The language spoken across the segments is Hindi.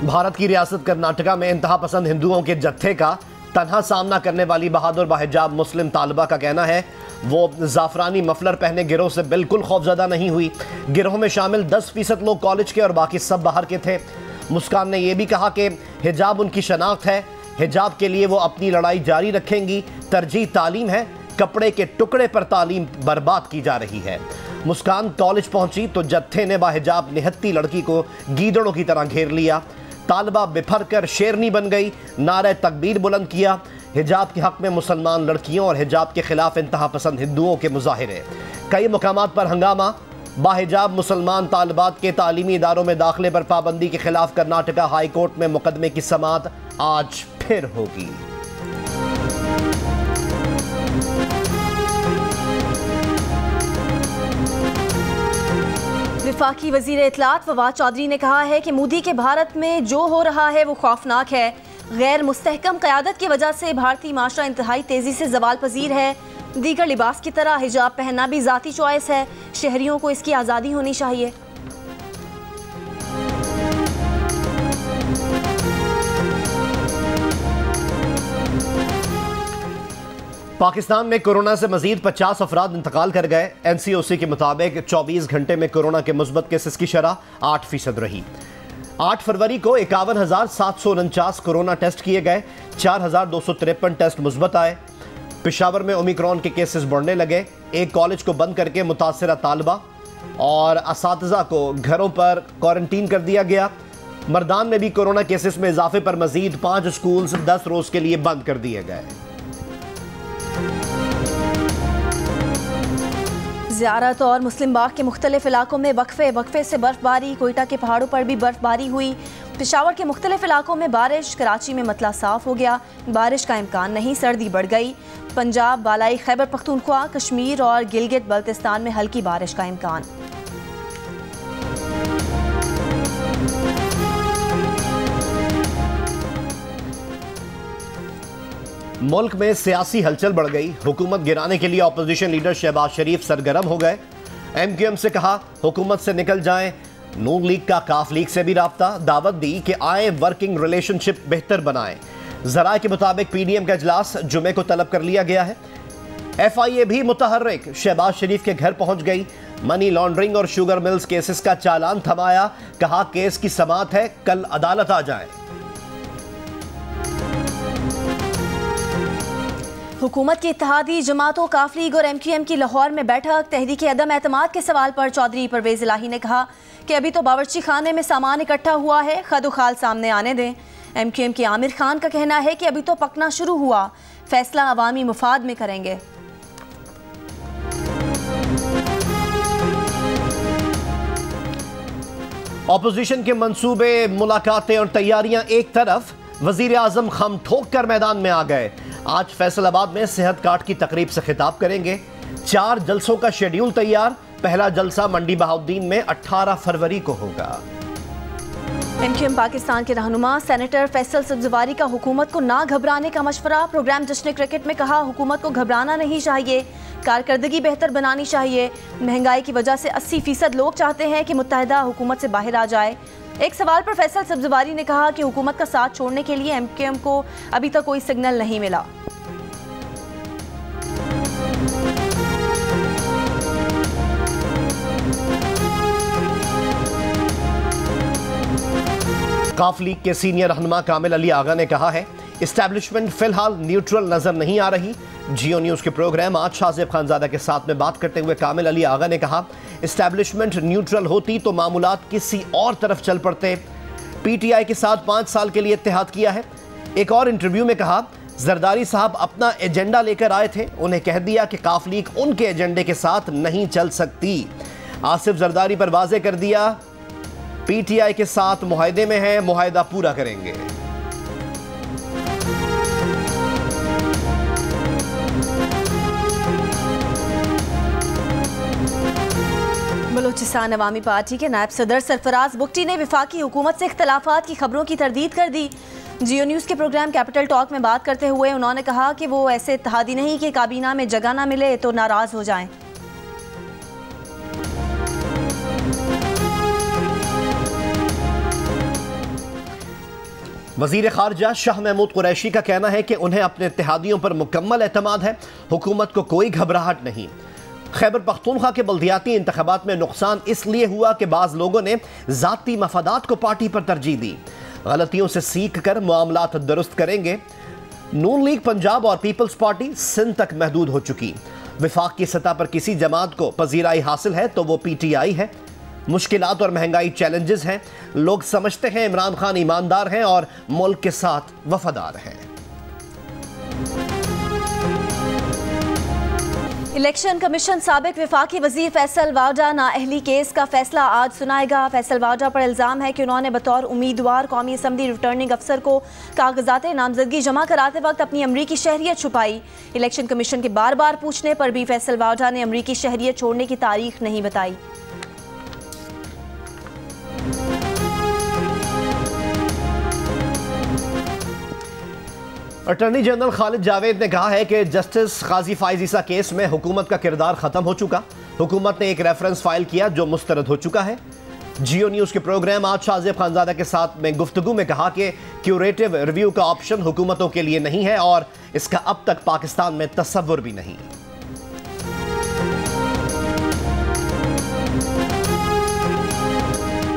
भारत की रियासत कर्नाटका में इंतहा पसंद हिंदुओं के जत्थे का तन्हा सामना करने वाली बहादुर बाहिजाब मुस्लिम तालिबा का कहना है वो जाफरानी मफलर पहने गिरोह से बिल्कुल खौफजदा नहीं हुई। गिरोह में शामिल 10% लोग कॉलेज के और बाकी सब बाहर के थे। मुस्कान ने यह भी कहा कि हिजाब उनकी शनाख्त है, हिजाब के लिए वो अपनी लड़ाई जारी रखेंगी। तरजीह तालीम है, कपड़े के टुकड़े पर तालीम बर्बाद की जा रही है। मुस्कान कॉलेज पहुंची तो जत्थे ने बाहिजाब निहत्ती लड़की को गीदड़ों की तरह घेर लिया। तालिबा बिफर कर शेरनी बन गई, नारे तकबीर बुलंद किया। हिजाब के हक में मुसलमान लड़कियों और हिजाब के खिलाफ इंतहा पसंद हिंदुओं के मुजाहिरे। कई मुकामात पर हंगामा। बाहिजाब मुसलमान तालिबात के तालीमी इदारों में दाखिले पर पाबंदी के खिलाफ कर्नाटका हाई कोर्ट में मुकदमे की समाअत आज फिर होगी। वफाकी वजीर इत्तलात फवाद चौधरी ने कहा है कि मोदी के भारत में जो हो रहा है वो खौफनाक है। गैर मुस्तहकम क़यादत की वजह से भारतीय माशरा इंतहाई तेज़ी से ज़वाल पजीर है। दीगर लिबास की तरह हिजाब पहनना भी ज़ाती चॉइस है। शहरियों को इसकी आज़ादी होनी चाहिए। पाकिस्तान में कोरोना से मजीद 50 अफराद इंतकाल कर गए। NCOC के मुताबिक 24 घंटे में कोरोना के मुस्बत केसेस की शरह 8% रही। 8 फरवरी को 51,749 कोरोना टेस्ट किए गए, 4,253 टेस्ट मुस्बत आए। पेशावर में ओमिक्रॉन के केसेस बढ़ने लगे। एक कॉलेज को बंद करके मुतासरा तालिबा और असातिज़ा को घरों पर क्वारंटीन कर दिया गया। मर्दान में भी कोरोना केसेस में इजाफे पर मजीद 5 स्कूल्स 10 रोज के लिए बंद कर दिए गए। ज़ियारत और मुस्लिम बाग के मुख्तलिफ इलाकों में वक्फे से बर्फबारी। कोयटा के पहाड़ों पर भी बर्फबारी हुई। पेशावर के मुख्तलिफ इलाकों में बारिश। कराची में मतला साफ हो गया, बारिश का इम्कान नहीं, सर्दी बढ़ गई। पंजाब, बालाई खैबर पख्तूनख्वा, कश्मीर और गिलगित बल्तिस्तान में हल्की बारिश का इम्कान। मुल्क में सियासी हलचल बढ़ गई। हुकूमत गिराने के लिए अपोजिशन लीडर शहबाज शरीफ सरगर्म हो गए। MQM से कहा हुकूमत से निकल जाएं। नून लीग का काफ लीग से भी राब्ता, दावत दी कि आए वर्किंग रिलेशनशिप बेहतर बनाएं। जराए के मुताबिक PDM का इजलास जुमे को तलब कर लिया गया है। FIA भी मुतहर्रिक, शहबाज शरीफ के घर पहुंच गई। मनी लॉन्ड्रिंग और शुगर मिल्स केसेस का चालान थमाया, कहा केस की समाअत है, कल अदालत आ जाए। हुकूमत की इत्तेहादी जमातों काफ लीग और MQM की लाहौर में बैठक। तहरीक अदम एतमाद के सवाल पर चौधरी परवेज इलाही ने कहा कि अभी तो बावर्ची खाने में सामान इकट्ठा हुआ है, खदोखाल सामने आने दें। MQM के आमिर खान का कहना है कि अभी तो पकना शुरू हुआ, फैसला अवामी मुफाद में करेंगे। ऑपोजिशन के मंसूबे, मुलाकातें और तैयारियां एक तरफ, वजीर आजम खम ठोक कर मैदान में आ गए। आज फैसलाबाद में सेहत कार्ड की तकरीब से खिताब करेंगे। 4 जलसों का शेड्यूल तैयार। पहला जलसा मंडी बहाउद्दीन में 18 फरवरी को होगा। MQM पाकिस्तान के रहनुमा सेनेटर फैसल सब्जवारी का हुकूमत को ना घबराने का मशवरा। प्रोग्राम जश्न क्रिकेट में कहा हुकूमत को घबराना नहीं चाहिए, कारकर्दगी बेहतर बनानी चाहिए। महंगाई की वजह से 80% लोग चाहते हैं कि मुत्तहिदा हुकूमत से बाहर आ जाए। एक सवाल पर फैसल सब्जवारी ने कहा कि हुकूमत का साथ छोड़ने के लिए MQM को अभी तक कोई सिग्नल नहीं मिला। काफ लीग के सीनियर रहनुमा कामिल अली आगा ने कहा है इस्टेब्लिशमेंट फिलहाल न्यूट्रल नजर नहीं आ रही। जियो न्यूज के प्रोग्राम आज शाहजेब खानजादा के साथ में बात करते हुए कामिल अली आगा ने कहा इस्टेब्लिशमेंट न्यूट्रल होती तो मामूलात किसी और तरफ चल पड़ते। PTI के साथ 5 साल के लिए इत्तेहाद किया है। एक और इंटरव्यू में कहा जरदारी साहब अपना एजेंडा लेकर आए थे, उन्हें कह दिया कि काफ लीग उनके एजेंडे के साथ नहीं चल सकती। आसिफ जरदारी पर वाजे कर दिया PTI के साथ मुआहदे में है, मुआहदा पूरा करेंगे। बलूचिस्तान अवामी पार्टी के नायब सदर सरफराज बुगटी ने वफाकी हुकूमत से इख्तलाफात की खबरों की तरदीद कर दी। जियो न्यूज़ के प्रोग्राम कैपिटल टॉक में बात करते हुए उन्होंने कहा कि वो ऐसे इत्तेहादी नहीं कि काबीना में जगह ना मिले तो नाराज हो जाएं। वज़ीर ख़ारजा शाह महमूद कुरैशी का कहना है कि उन्हें अपने इत्तेहादियों पर मुकम्मल एतमाद है, हुकूमत को कोई घबराहट नहीं। खैबर पख्तूनख्वा के बल्दियाती इंतखाबात में नुकसान इसलिए हुआ कि बाज़ लोगों ने ज़ाती मफादात को पार्टी पर तरजीह दी। गलतियों से सीख कर मामलात दुरुस्त करेंगे। नून लीग पंजाब और पीपल्स पार्टी सिंध तक महदूद हो चुकी। विफाक की सतह पर किसी जमात को पजीराई हासिल है तो वो PTI है। मुश्किलात और महंगाई चैलेंजेस हैं। लोग समझते हैं इमरान खान ईमानदार हैं और मुल्क के साथ वफादार हैं। इलेक्शन कमीशन साबिक वफाकी वजीर फैसल वाडा नाअहली केस का फैसला आज सुनाएगा। फैसल वाडा पर इल्ज़ाम है कि उन्होंने बतौर उम्मीदवार कौमी असम्बली रिटर्निंग अफसर को कागजात नामजदगी जमा कराते वक्त अपनी अमरीकी शहरियत छुपाई। इलेक्शन कमीशन के बार बार पूछने पर भी फैसल वाडा ने अमरीकी शहरियत छोड़ने की तारीख नहीं बताई। अटॉर्नी जनरल खालिद जावेद ने कहा है कि जस्टिस काजी फाइज ईसा केस में हुकूमत का किरदार खत्म हो चुका। हुकूमत ने एक रेफरेंस फाइल किया जो मुस्तरद हो चुका है। जियो न्यूज़ के प्रोग्राम आज शाहजेब खानजादा के साथ में गुफ्तगू में कहा कि क्यूरेटिव रिव्यू का ऑप्शन हुकूमतों के लिए नहीं है और इसका अब तक पाकिस्तान में तस्वुर भी नहीं।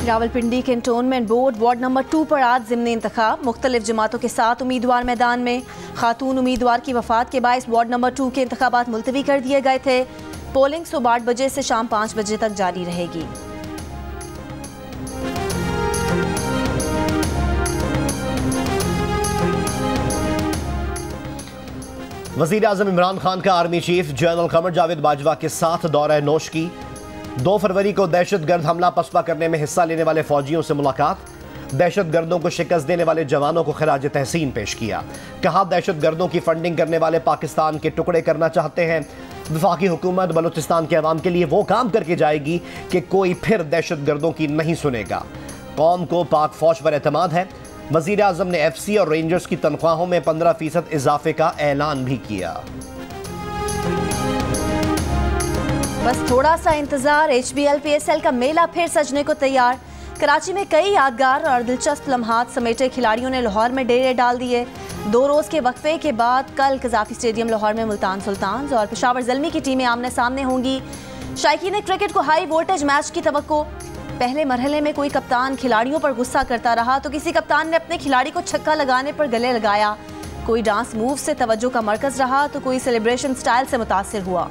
Rawalpindi cantonment board ward number 2 पर आज ज़िमनी इंतखाब। मुख्तलिफ जमातों के साथ उम्मीदवार मैदान में। खातून उम्मीदवार की वफात के बायस वार्ड नंबर 2 के इंतखाबात मुलतवी कर दिए गए थे। पोलिंग सुबह 8 बजे से शाम 5 बजे तक जारी रहेगी। वज़ीर आज़म इमरान खान का army chief general Qamar Javed Bajwa के साथ दौरा नौश की। 2 फरवरी को दहशत गर्द हमला पसपा करने में हिस्सा लेने वाले फौजियों से मुलाकात। दहशत गर्दों को शिकस्त देने वाले जवानों को खराज तहसीन पेश किया। कहा दहशत गर्दों की फंडिंग करने वाले पाकिस्तान के टुकड़े करना चाहते हैं। वफाकी हुकूमत बलूचिस्तान के अवाम के लिए वो काम करके जाएगी कि कोई फिर दहशत गर्दों की नहीं सुनेगा। कौम को पाक फौज पर एतमाद है। वज़ीर आज़म ने FC और रेंजर्स की तनख्वाहों में 15% इजाफे का ऐलान भी किया। बस थोड़ा सा इंतजार, HBL PSL का मेला फिर सजने को तैयार। कराची में कई यादगार और दिलचस्प लम्हात समेटे खिलाड़ियों ने लाहौर में डेरे डाल दिए। 2 रोज़ के वक्फे के बाद कल कज़ाफ़ी स्टेडियम लाहौर में मुल्तान सुल्तान्स और पेशावर ज़ल्मी की टीमें आमने सामने होंगी। शायकीन क्रिकेट को हाई वोल्टेज मैच की तवक्को। पहले मरहले में कोई कप्तान खिलाड़ियों पर गुस्सा करता रहा तो किसी कप्तान ने अपने खिलाड़ी को छक्का लगाने पर गले लगाया। कोई डांस मूव से तवज्जो का मरकज रहा तो कोई सेलिब्रेशन स्टाइल से मुतासिर हुआ।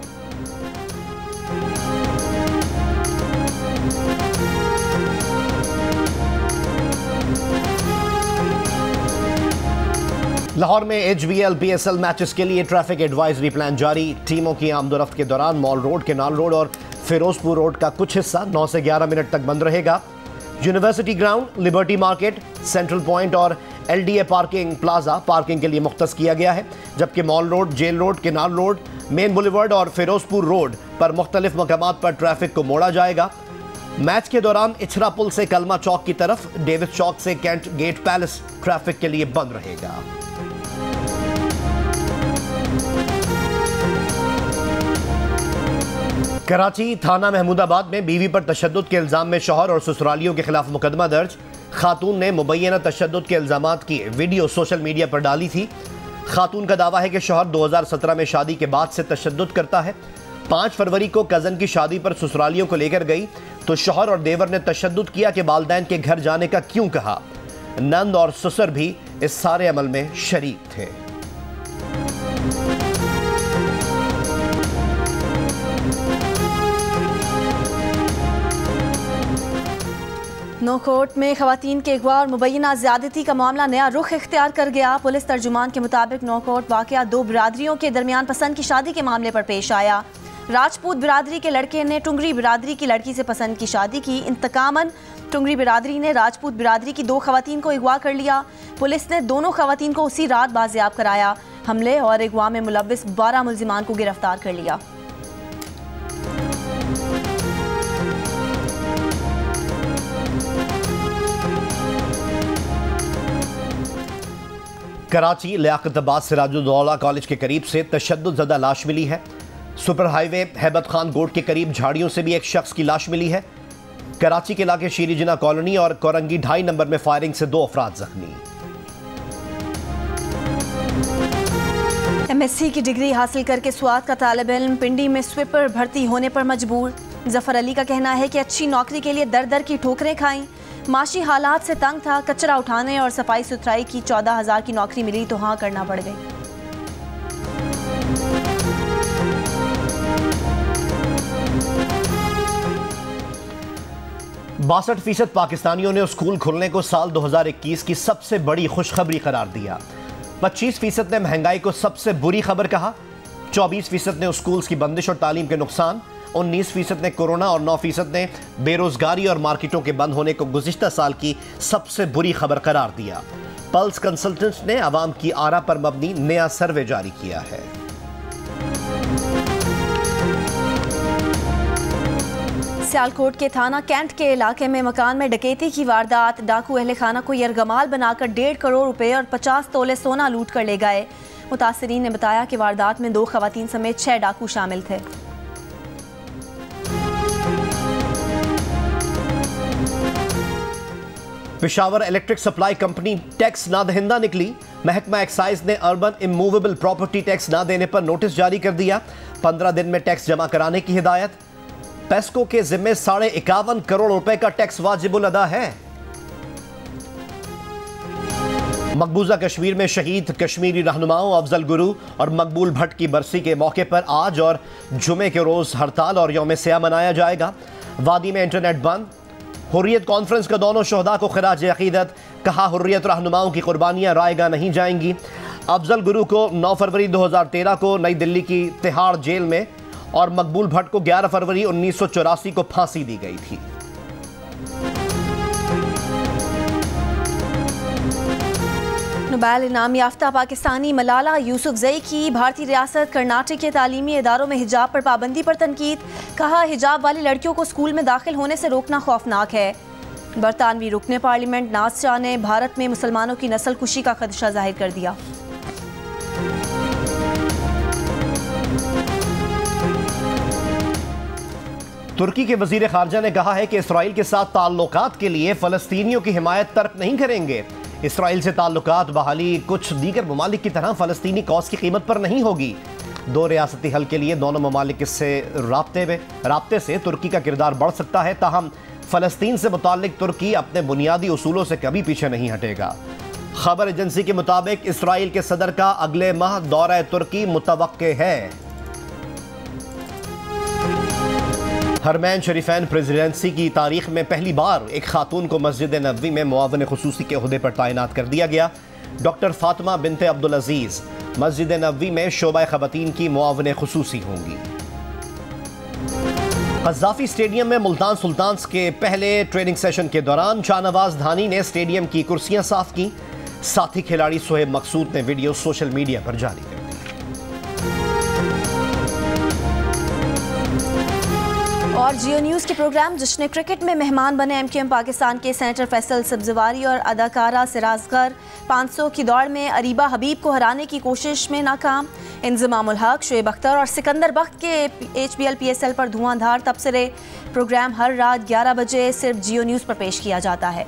लाहौर में HBL PSL मैचेस के लिए ट्रैफिक एडवाइजरी प्लान जारी। टीमों की आमदोरफ्त के दौरान मॉल रोड, केनाल रोड और फिरोजपुर रोड का कुछ हिस्सा 9 से 11 मिनट तक बंद रहेगा। University ground, liberty market, central point और LDA पार्किंग प्लाजा पार्किंग के लिए मुख्तस किया गया है, जबकि mall road, jail road, canal road, main boulevard और फिरोजपुर रोड पर मुख्तलिफ मकामात पर ट्रैफिक को मोड़ा जाएगा। मैच के दौरान इछरा पुल से कलमा चौक की तरफ, डेविस चौक से कैंट गेट पैलेस ट्रैफिक के लिए बंद रहेगा। कराची थाना महमूदाबाद में बीवी पर तशद्दुद के इल्जाम में शौहर और ससुरालियों के खिलाफ मुकदमा दर्ज। खातून ने मुबैना तशद्दुद के इल्जामात की वीडियो सोशल मीडिया पर डाली थी। खातून का दावा है कि शौहर 2017 में शादी के बाद से तशद्दुद करता है। 5 फरवरी को कज़न की शादी पर ससुरालियों को लेकर गई तो शौहर और देवर ने तशद्दुद किया कि वालिदैन के घर जाने का क्यों कहा। नंद और ससुर भी इस सारे अमल में शरीक थे। नौकोट में खवातीन के अगवा और मुबैना ज़्यादती का मामला नया रुख इख्तियार कर गया। पुलिस तर्जुमान के मुताबिक नौकोट वाक़या 2 बिरादरियों के दरमियान पसंद की शादी के मामले पर पेश आया। राजपूत बिरादरी के लड़के ने टुंगरी बिरादरी की लड़की से पसंद की शादी की। इंतकामन टुंगरी बिरादरी ने राजपूत बिरादरी की 2 खवातीन को अगवा कर लिया। पुलिस ने दोनों खवातीन को उसी रात बाजियाब कराया। हमले और अगवा में मुलव्विस 12 मुल्जिमान को गिरफ्तार कर लिया। कराची लियाकताबाद सिराजुद्दौला कॉलेज के करीब से तशद्दुद ज़दा लाश मिली है। सुपर हाईवे हैबत खान गोड के करीब झाड़ियों से भी एक शख्स की लाश मिली है। कराची के इलाके शीरी जिना कॉलोनी और कोरंगी 2.5 नंबर में फायरिंग से 2 अफराद जख्मी। MSc की डिग्री हासिल करके स्वात का तालिब इल्म पिंडी में स्वीपर भर्ती होने पर मजबूर। जफर अली का कहना है कि अच्छी नौकरी के लिए दर दर की ठोकरें खाईं। माशी हालात से तंग था, कचरा उठाने और सफाई सुथराई की 14,000 की नौकरी मिली तो हाँ करना पड़ गई। %62 पाकिस्तानियों ने स्कूल खुलने को साल 2021 की सबसे बड़ी खुशखबरी करार दिया। 25% ने महंगाई को सबसे बुरी खबर कहा। 24% ने स्कूल्स की बंदिश और तालीम के नुकसान। 19% ने कोरोना और 9% ने बेरोजगारी और मार्केटों के बंद होने को गुज़िश्ता साल की सबसे बुरी खबर करार दिया। पल्स कंसल्टेंट्स ने आवाम की आरा पर मबनी नया सर्वे जारी किया है। सियालकोट के थाना कैंट के इलाके में मकान में डकैती की वारदात। डाकू अहले खाना को यरगमाल बनाकर 1.5 करोड़ रुपए और 50 तोले सोना लूट कर ले गए। मुतासरीन ने बताया कि वारदात में 2 खवातीन समेत 6 डाकू शामिल थे। Peshawar electric supply company tax नादहिंदा निकली। महकमा एक्साइज ने अर्बन इमूवेबल प्रॉपर्टी टैक्स ना देने पर नोटिस जारी कर दिया। 15 दिन में टैक्स जमा कराने की हिदायत। पेस्को के जिम्मे 51.5 करोड़ रुपए का टैक्स वाजिबुल अदा है। मकबूजा कश्मीर में शहीद कश्मीरी रहनुमाओं अफजल गुरु और मकबूल भट्ट की बरसी के मौके पर आज और जुमे के रोज हड़ताल और यौम सियाह मनाया जाएगा। वादी में इंटरनेट बंद। हुर्रियत कॉन्फ्रेंस का दोनों शोहदा को खिराज अकीदत। कहा हुर्रियत रहनुमाओं की कुर्बानियां रायगा नहीं जाएंगी। अफजल गुरु को 9 फरवरी 2013 को नई दिल्ली की तिहाड़ जेल में और मकबूल भट्ट को 11 फरवरी 1984 को फांसी दी गई थी। नोबेल इनाम याफ्ता पाकिस्तानी मलाला यूसुफजई की भारतीय रियासत कर्नाटक के तालीमी इदारों में हिजाब पर पाबंदी पर तनकीद। कहा हिजाब वाली लड़कियों को स्कूल में दाखिल होने से रोकना खौफनाक है। बरतानवी रुकने पार्लियामेंट नाज शाह ने भारत में मुसलमानों की नस्ल कुशी का खदशा जाहिर कर दिया। तुर्की के वजीर खारजा ने कहा है कि इसराइल के साथ ताल्लुकात के लिए फलस्तीनियों की हिमायत तर्क नहीं करेंगे। इसराइल से ताल्लुकात बहाली कुछ दीगर ममालिक की तरह फलस्तीनी कौस की कीमत पर नहीं होगी। 2 रियासती हल के लिए दोनों ममालिक से राब्ते से तुर्की का किरदार बढ़ सकता है। ताहम फलस्तीन से मुताल्लिक तुर्की अपने बुनियादी उसूलों से कभी पीछे नहीं हटेगा। खबर एजेंसी के मुताबिक इसराइल के सदर का अगले माह दौरा तुर्की मुतवक्के है। हरमैन शरीफैन प्रेसिडेंसी की तारीख में पहली बार एक खातून को मस्जिद नबवी में मुआविन खुसूसी के ओहदे पर तैनात कर दिया गया। डॉक्टर फातिमा बिनते अब्दुल अजीज मस्जिद नबवी में शोबा खवातीन की मुआविन खुसूसी होंगी। क़ज़्ज़ाफ़ी स्टेडियम में मुल्तान सुल्तान्स के पहले ट्रेनिंग सेशन के दौरान शाहनवाज धानी ने स्टेडियम की कुर्सियां साफ की। साथी खिलाड़ी सोहेब मकसूद ने वीडियो सोशल मीडिया पर जारी कर दी। और जियो न्यूज़ के प्रोग्राम जश्न क्रिकेट में मेहमान बने MQM पाकिस्तान के सेनेटर फैसल सब्जवारी और अदाकारा सिराजगर। 500 की दौड़ में अरीबा हबीब को हराने की कोशिश में नाकाम। इंज़मामुल हक, शुएब अख्तर और सिकंदर बख्त के HBL PSL पर धुआंधार तबसरे। प्रोग्राम हर रात 11 बजे सिर्फ जियो न्यूज़ पर पेश किया जाता है।